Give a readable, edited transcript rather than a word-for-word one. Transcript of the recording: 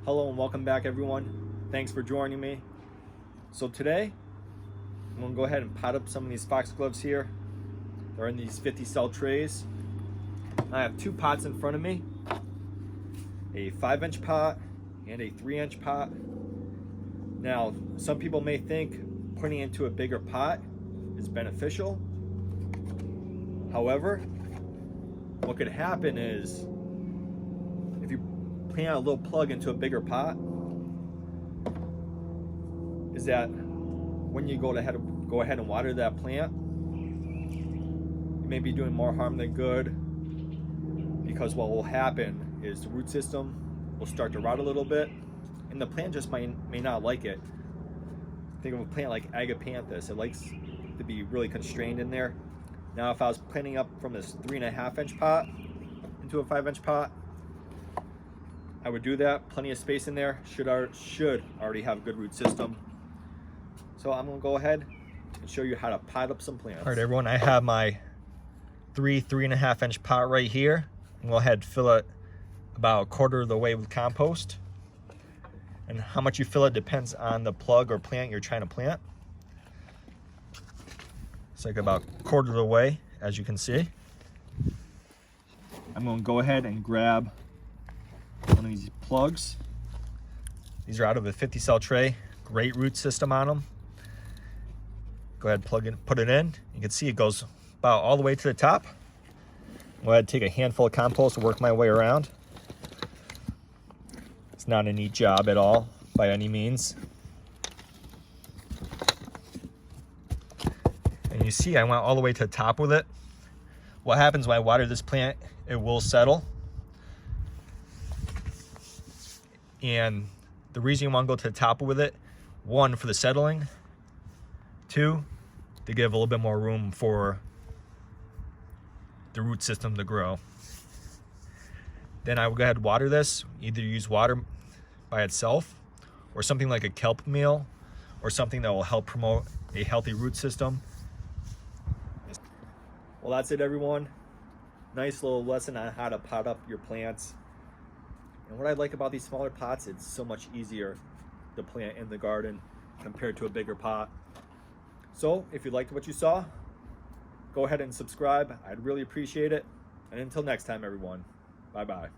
Hello and welcome back, everyone. Thanks for joining me. So today, I'm gonna go ahead and pot up some of these foxgloves here. They're in these 50 cell trays. I have two pots in front of me, a 5-inch pot and a 3-inch pot. Now, some people may think putting it into a bigger pot is beneficial. However, what could happen is if you plant a little plug into a bigger pot, is that when you go ahead and water that plant, you may be doing more harm than good, because what will happen is the root system will start to rot a little bit and the plant just may not like it. Think of a plant like Agapanthus. It likes to be really constrained in there. Now if I was planting up from this 3.5-inch pot into a 5-inch pot, I would do that. Plenty of space in there. Should already have a good root system. So I'm gonna go ahead and show you how to pot up some plants. All right, everyone, I have my 3.5-inch pot right here. I'm gonna go ahead and fill it about 1/4 of the way with compost. And how much you fill it depends on the plug or plant you're trying to plant. It's like about 1/4 of the way, as you can see. I'm gonna go ahead and grab one of these plugs. These are out of a 50 cell tray. Great root system on them. Go ahead and plug in, put it in. You can see it goes about all the way to the top. Go ahead and take a handful of compost and work my way around. It's not a neat job at all by any means. And you see I went all the way to the top with it. What happens when I water this plant, it will settle. And the reason you want to go to the top with it, 1, for the settling, 2, to give a little bit more room for the root system to grow. Then I will go ahead and water this. Either use water by itself or something like a kelp meal or something that will help promote a healthy root system. Well, that's it, everyone. Nice little lesson on how to pot up your plants. And what I like about these smaller pots, it's so much easier to plant in the garden compared to a bigger pot. So if you liked what you saw, go ahead and subscribe. I'd really appreciate it. And until next time, everyone, bye-bye.